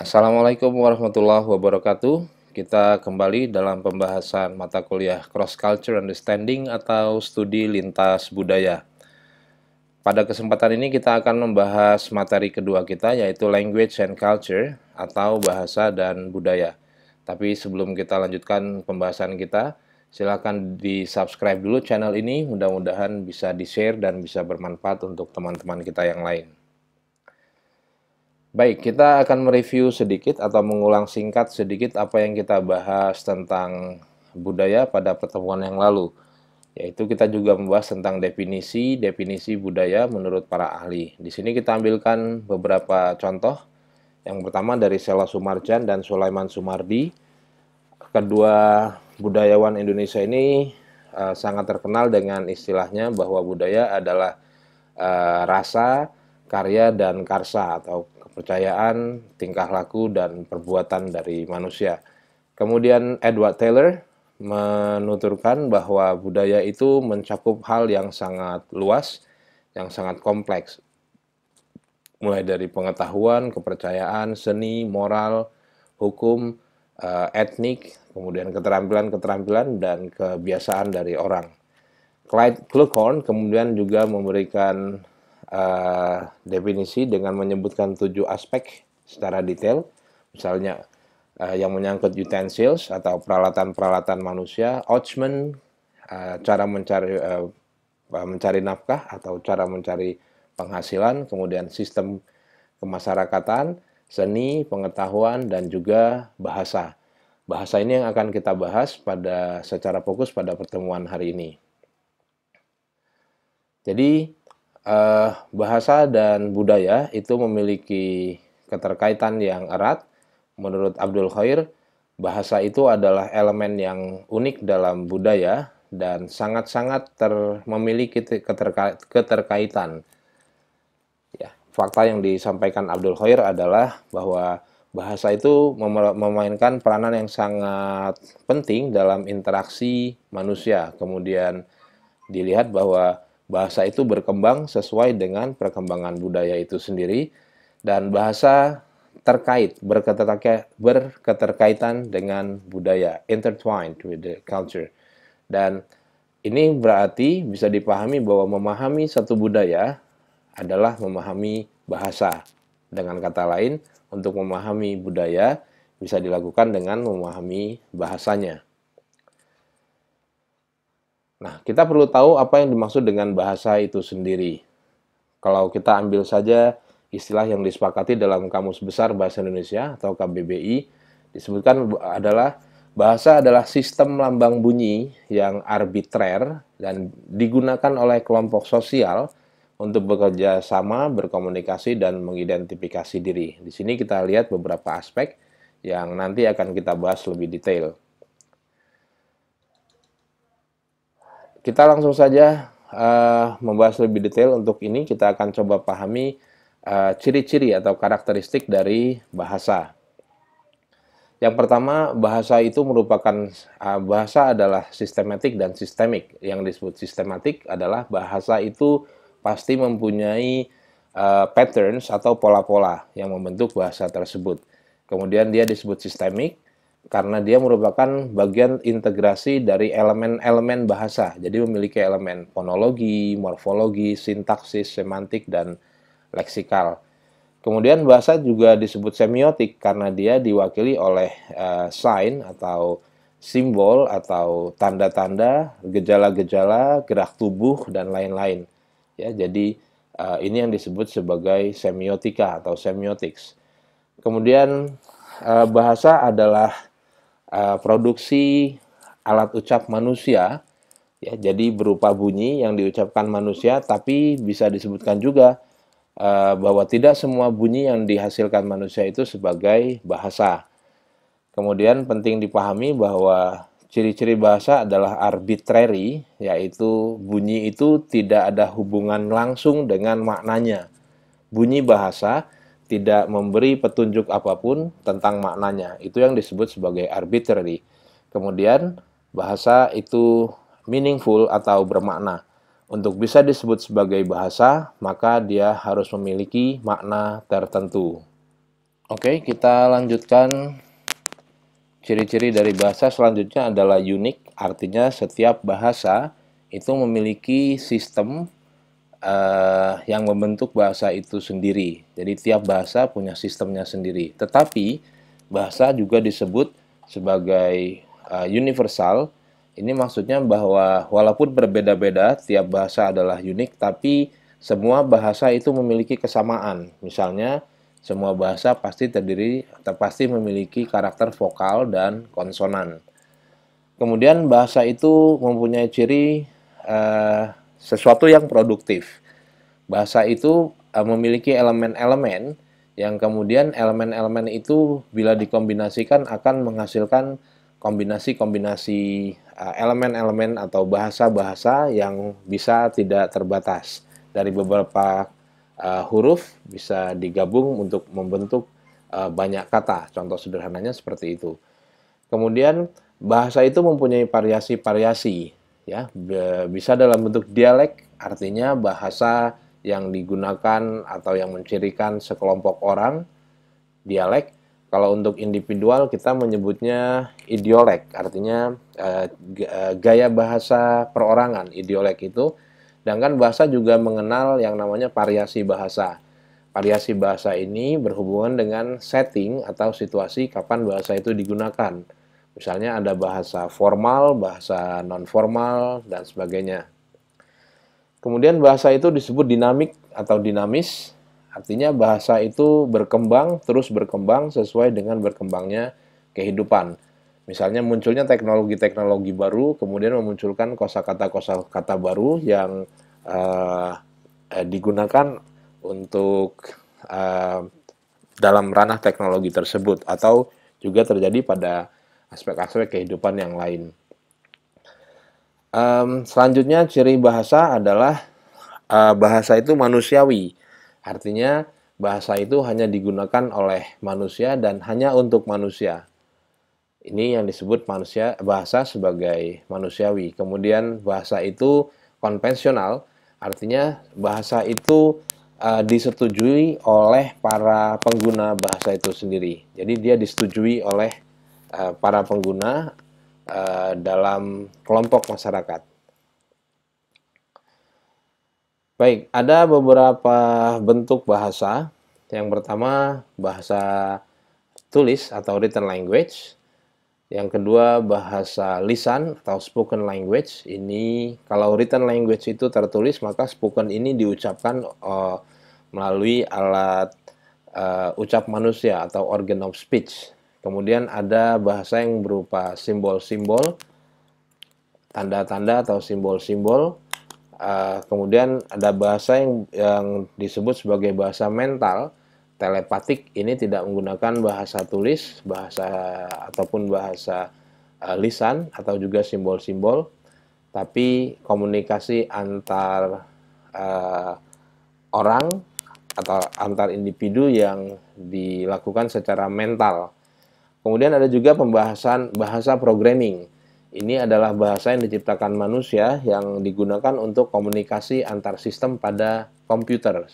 Assalamualaikum warahmatullahi wabarakatuh. Kita kembali dalam pembahasan mata kuliah Cross Culture Understanding atau studi lintas budaya. Pada kesempatan ini kita akan membahas materi kedua kita yaitu Language and Culture atau bahasa dan budaya. Tapi sebelum kita lanjutkan pembahasan kita, silakan di-subscribe dulu channel ini, mudah-mudahan bisa di-share dan bisa bermanfaat untuk teman-teman kita yang lain. Baik, kita akan mereview sedikit atau mengulang singkat sedikit apa yang kita bahas tentang budaya pada pertemuan yang lalu. Yaitu kita juga membahas tentang definisi budaya menurut para ahli. Di sini kita ambilkan beberapa contoh. Yang pertama dari Sela Sumarjan dan Sulaiman Sumardi. Kedua budayawan Indonesia ini sangat terkenal dengan istilahnya bahwa budaya adalah rasa, karya, dan karsa atau kepercayaan, tingkah laku, dan perbuatan dari manusia. Kemudian Edward Taylor menuturkan bahwa budaya itu mencakup hal yang sangat luas, yang sangat kompleks. Mulai dari pengetahuan, kepercayaan, seni, moral, hukum, etnik, kemudian keterampilan-keterampilan, dan kebiasaan dari orang. Clyde Klughorn kemudian juga memberikan definisi dengan menyebutkan 7 aspek secara detail, misalnya yang menyangkut utensils atau peralatan-peralatan manusia, Ochman, cara mencari nafkah atau cara mencari penghasilan, kemudian sistem kemasyarakatan, seni, pengetahuan, dan juga bahasa. Bahasa ini yang akan kita bahas secara fokus pada pertemuan hari ini. Jadi, bahasa dan budaya itu memiliki keterkaitan yang erat. Menurut Abdul Khair, bahasa itu adalah elemen yang unik dalam budaya dan sangat-sangat memiliki keterkaitan. Ya, fakta yang disampaikan Abdul Khair adalah bahwa bahasa itu memainkan peranan yang sangat penting dalam interaksi manusia. Kemudian dilihat bahwa bahasa itu berkembang sesuai dengan perkembangan budaya itu sendiri, dan bahasa berketerkaitan dengan budaya, intertwined with the culture. Dan ini berarti bisa dipahami bahwa memahami satu budaya adalah memahami bahasa. Dengan kata lain, untuk memahami budaya bisa dilakukan dengan memahami bahasanya. Nah, kita perlu tahu apa yang dimaksud dengan bahasa itu sendiri. Kalau kita ambil saja istilah yang disepakati dalam Kamus Besar Bahasa Indonesia atau KBBI, disebutkan bahasa adalah sistem lambang bunyi yang arbitrer dan digunakan oleh kelompok sosial untuk bekerja sama, berkomunikasi, dan mengidentifikasi diri. Di sini kita lihat beberapa aspek yang nanti akan kita bahas lebih detail. Kita langsung saja membahas lebih detail. Untuk ini kita akan coba pahami ciri-ciri atau karakteristik dari bahasa. Yang pertama, bahasa itu merupakan bahasa adalah sistematik dan sistemik. Yang disebut sistematik adalah bahasa itu pasti mempunyai patterns atau pola-pola yang membentuk bahasa tersebut. Kemudian dia disebut sistemik karena dia merupakan bagian integrasi dari elemen-elemen bahasa. Jadi memiliki elemen fonologi, morfologi, sintaksis, semantik, dan leksikal. Kemudian bahasa juga disebut semiotik karena dia diwakili oleh sign atau simbol atau tanda-tanda, gejala-gejala, gerak tubuh, dan lain-lain. Ya, jadi ini yang disebut sebagai semiotika atau semiotics. Kemudian bahasa adalah produksi alat ucap manusia, ya, jadi berupa bunyi yang diucapkan manusia, tapi bisa disebutkan juga bahwa tidak semua bunyi yang dihasilkan manusia itu sebagai bahasa. Kemudian penting dipahami bahwa ciri-ciri bahasa adalah arbitrary, yaitu bunyi itu tidak ada hubungan langsung dengan maknanya. Bunyi bahasa tidak memberi petunjuk apapun tentang maknanya. Itu yang disebut sebagai arbitrary. Kemudian bahasa itu meaningful atau bermakna. Untuk bisa disebut sebagai bahasa, maka dia harus memiliki makna tertentu. Oke, kita lanjutkan. Ciri-ciri dari bahasa selanjutnya adalah unik, artinya setiap bahasa itu memiliki sistem yang membentuk bahasa itu sendiri. Jadi tiap bahasa punya sistemnya sendiri. Tetapi bahasa juga disebut sebagai universal. Ini maksudnya bahwa walaupun berbeda-beda, tiap bahasa adalah unik, tapi semua bahasa itu memiliki kesamaan. Misalnya, semua bahasa pasti terdiri atau pasti memiliki karakter vokal dan konsonan. Kemudian bahasa itu mempunyai ciri sesuatu yang produktif. Bahasa itu memiliki elemen-elemen yang kemudian elemen-elemen itu bila dikombinasikan akan menghasilkan kombinasi-kombinasi elemen-elemen atau bahasa-bahasa yang bisa tidak terbatas. Dari beberapa huruf bisa digabung untuk membentuk banyak kata. Contoh sederhananya seperti itu. Kemudian bahasa itu mempunyai variasi-variasi, ya, bisa dalam bentuk dialek, artinya bahasa yang digunakan atau yang mencirikan sekelompok orang, dialek. Kalau untuk individual kita menyebutnya idiolek, artinya gaya bahasa perorangan, idiolek itu. Sedangkan bahasa juga mengenal yang namanya variasi bahasa. Variasi bahasa ini berhubungan dengan setting atau situasi kapan bahasa itu digunakan. Misalnya ada bahasa formal, bahasa non-formal, dan sebagainya. Kemudian bahasa itu disebut dinamik atau dinamis, artinya bahasa itu berkembang, terus berkembang sesuai dengan berkembangnya kehidupan. Misalnya munculnya teknologi-teknologi baru, kemudian memunculkan kosakata-kosakata baru yang digunakan untuk dalam ranah teknologi tersebut, atau juga terjadi pada aspek-aspek kehidupan yang lain. Selanjutnya ciri bahasa adalah bahasa itu manusiawi. Artinya bahasa itu hanya digunakan oleh manusia dan hanya untuk manusia. Ini yang disebut bahasa sebagai manusiawi. Kemudian bahasa itu konvensional, artinya bahasa itu disetujui oleh para pengguna bahasa itu sendiri. Jadi dia disetujui oleh para pengguna dalam kelompok masyarakat. Baik, ada beberapa bentuk bahasa. Yang pertama, bahasa tulis atau written language. Yang kedua, bahasa lisan atau spoken language. Ini kalau written language itu tertulis, maka spoken ini diucapkan melalui alat ucap manusia atau organ of speech. Kemudian ada bahasa yang berupa simbol-simbol, tanda-tanda atau simbol-simbol. Kemudian ada bahasa yang disebut sebagai bahasa mental, telepatik. Ini tidak menggunakan bahasa tulis, bahasa ataupun bahasa lisan atau juga simbol-simbol, tapi komunikasi antar orang atau antar individu yang dilakukan secara mental. Kemudian ada juga pembahasan bahasa programming. Ini adalah bahasa yang diciptakan manusia yang digunakan untuk komunikasi antar sistem pada komputer.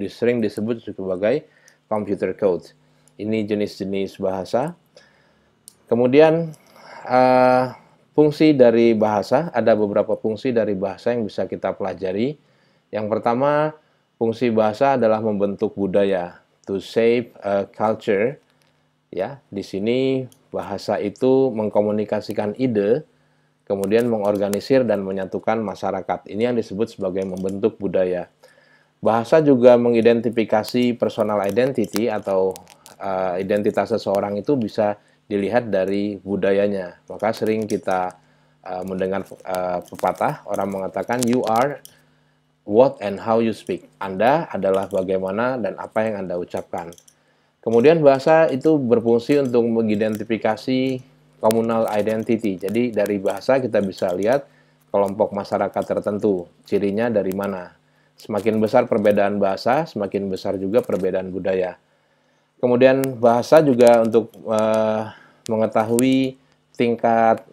Sering disebut sebagai computer code. Ini jenis-jenis bahasa. Kemudian fungsi dari bahasa, ada beberapa fungsi dari bahasa yang bisa kita pelajari. Yang pertama, fungsi bahasa adalah membentuk budaya, to shape a culture. Ya, di sini bahasa itu mengkomunikasikan ide, kemudian mengorganisir dan menyatukan masyarakat. Ini yang disebut sebagai membentuk budaya. Bahasa juga mengidentifikasi personal identity atau identitas seseorang itu bisa dilihat dari budayanya. Maka sering kita mendengar pepatah, orang mengatakan you are what and how you speak. Anda adalah bagaimana dan apa yang Anda ucapkan. Kemudian bahasa itu berfungsi untuk mengidentifikasi communal identity. Jadi dari bahasa kita bisa lihat kelompok masyarakat tertentu, cirinya dari mana. Semakin besar perbedaan bahasa, semakin besar juga perbedaan budaya. Kemudian bahasa juga untuk mengetahui tingkat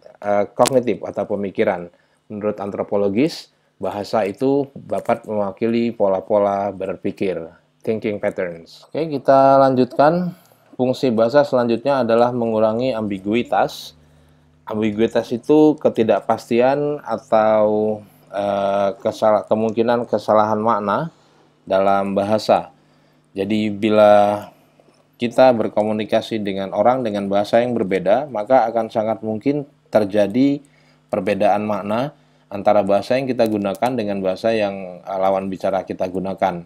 kognitif atau pemikiran. Menurut antropologis, bahasa itu dapat mewakili pola-pola berpikir, thinking patterns. Oke, kita lanjutkan. fungsi bahasa selanjutnya adalah mengurangi ambiguitas. Ambiguitas itu ketidakpastian atau kemungkinan kesalahan makna dalam bahasa. Jadi bila kita berkomunikasi dengan orang dengan bahasa yang berbeda, maka akan sangat mungkin terjadi perbedaan makna antara bahasa yang kita gunakan dengan bahasa yang lawan bicara kita gunakan.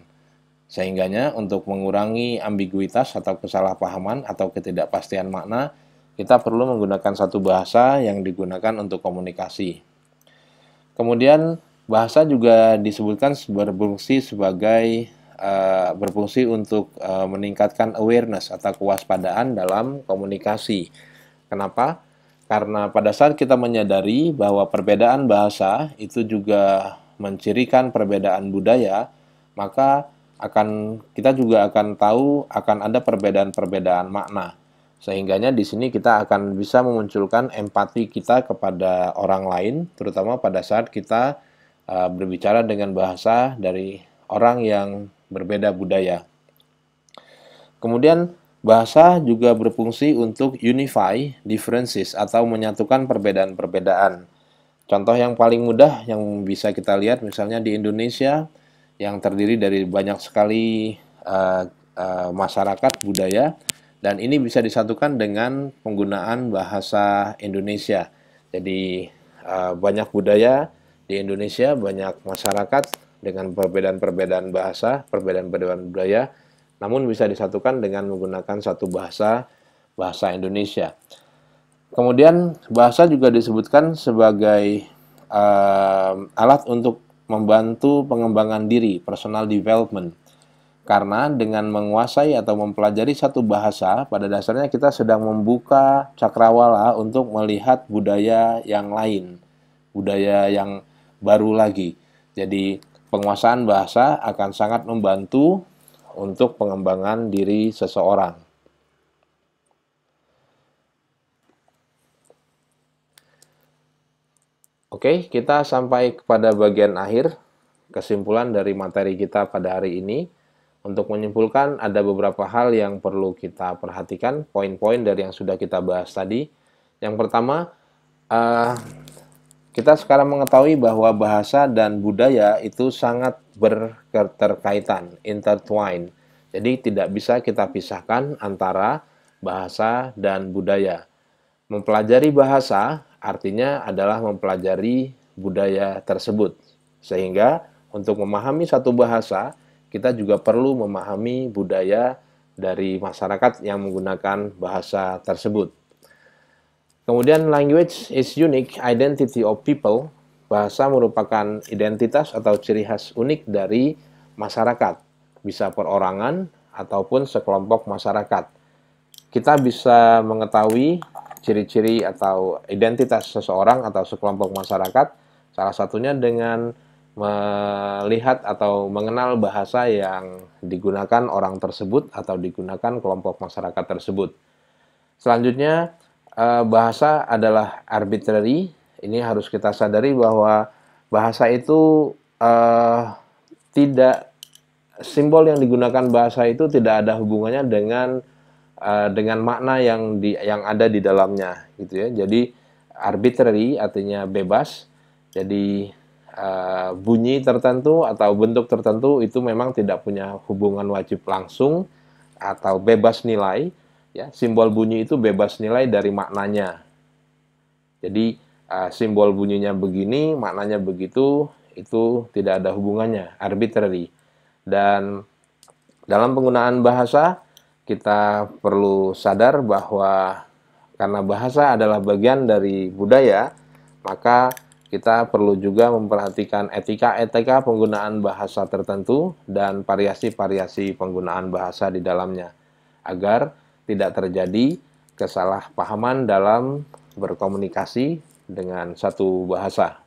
Sehingganya untuk mengurangi ambiguitas atau kesalahpahaman atau ketidakpastian makna, kita perlu menggunakan satu bahasa yang digunakan untuk komunikasi. Kemudian bahasa juga disebutkan berfungsi untuk meningkatkan awareness atau kewaspadaan dalam komunikasi. Kenapa? Karena pada saat kita menyadari bahwa perbedaan bahasa itu juga mencirikan perbedaan budaya, maka kita juga akan tahu akan ada perbedaan-perbedaan makna. Sehingganya di sini kita akan bisa memunculkan empati kita kepada orang lain, terutama pada saat kita berbicara dengan bahasa dari orang yang berbeda budaya. Kemudian bahasa juga berfungsi untuk unify differences atau menyatukan perbedaan-perbedaan. Contoh yang paling mudah yang bisa kita lihat misalnya di Indonesia yang terdiri dari banyak sekali masyarakat budaya, dan ini bisa disatukan dengan penggunaan bahasa Indonesia. Jadi banyak budaya di Indonesia, banyak masyarakat dengan perbedaan-perbedaan bahasa, perbedaan-perbedaan budaya, namun bisa disatukan dengan menggunakan satu bahasa Indonesia. Kemudian bahasa juga disebutkan sebagai alat untuk membantu pengembangan diri, personal development. Karena dengan menguasai atau mempelajari satu bahasa, pada dasarnya kita sedang membuka cakrawala untuk melihat budaya yang lain, budaya yang baru lagi. Jadi penguasaan bahasa akan sangat membantu untuk pengembangan diri seseorang. Oke, kita sampai kepada bagian akhir, kesimpulan dari materi kita pada hari ini. Untuk menyimpulkan, ada beberapa hal yang perlu kita perhatikan, poin-poin dari yang sudah kita bahas tadi. Yang pertama, kita sekarang mengetahui bahwa bahasa dan budaya itu sangat berketerkaitan, intertwined. Jadi tidak bisa kita pisahkan antara bahasa dan budaya. Mempelajari bahasa artinya adalah mempelajari budaya tersebut. Sehingga untuk memahami satu bahasa, kita juga perlu memahami budaya dari masyarakat yang menggunakan bahasa tersebut. Kemudian language is unique identity of people. Bahasa merupakan identitas atau ciri khas unik dari masyarakat, bisa perorangan ataupun sekelompok masyarakat. Kita bisa mengetahui ciri-ciri atau identitas seseorang atau sekelompok masyarakat, salah satunya dengan melihat atau mengenal bahasa yang digunakan orang tersebut atau digunakan kelompok masyarakat tersebut. Selanjutnya, bahasa adalah arbitrary. Ini harus kita sadari bahwa bahasa itu simbol yang digunakan bahasa itu tidak ada hubungannya dengan makna yang ada di dalamnya, gitu ya. Jadi arbitrary artinya bebas. Jadi bunyi tertentu atau bentuk tertentu itu memang tidak punya hubungan wajib langsung atau bebas nilai, ya. Simbol bunyi itu bebas nilai dari maknanya. Jadi simbol bunyinya begini, maknanya begitu, itu tidak ada hubungannya, arbitrary. Dan dalam penggunaan bahasa kita perlu sadar bahwa karena bahasa adalah bagian dari budaya, maka kita perlu juga memperhatikan etika-etika penggunaan bahasa tertentu dan variasi-variasi penggunaan bahasa di dalamnya, agar tidak terjadi kesalahpahaman dalam berkomunikasi dengan satu bahasa.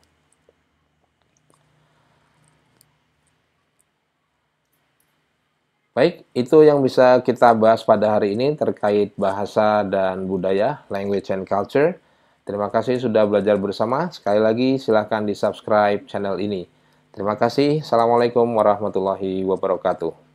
Baik, itu yang bisa kita bahas pada hari ini terkait bahasa dan budaya, language and culture. Terima kasih sudah belajar bersama. Sekali lagi silahkan di-subscribe channel ini. Terima kasih. Assalamualaikum warahmatullahi wabarakatuh.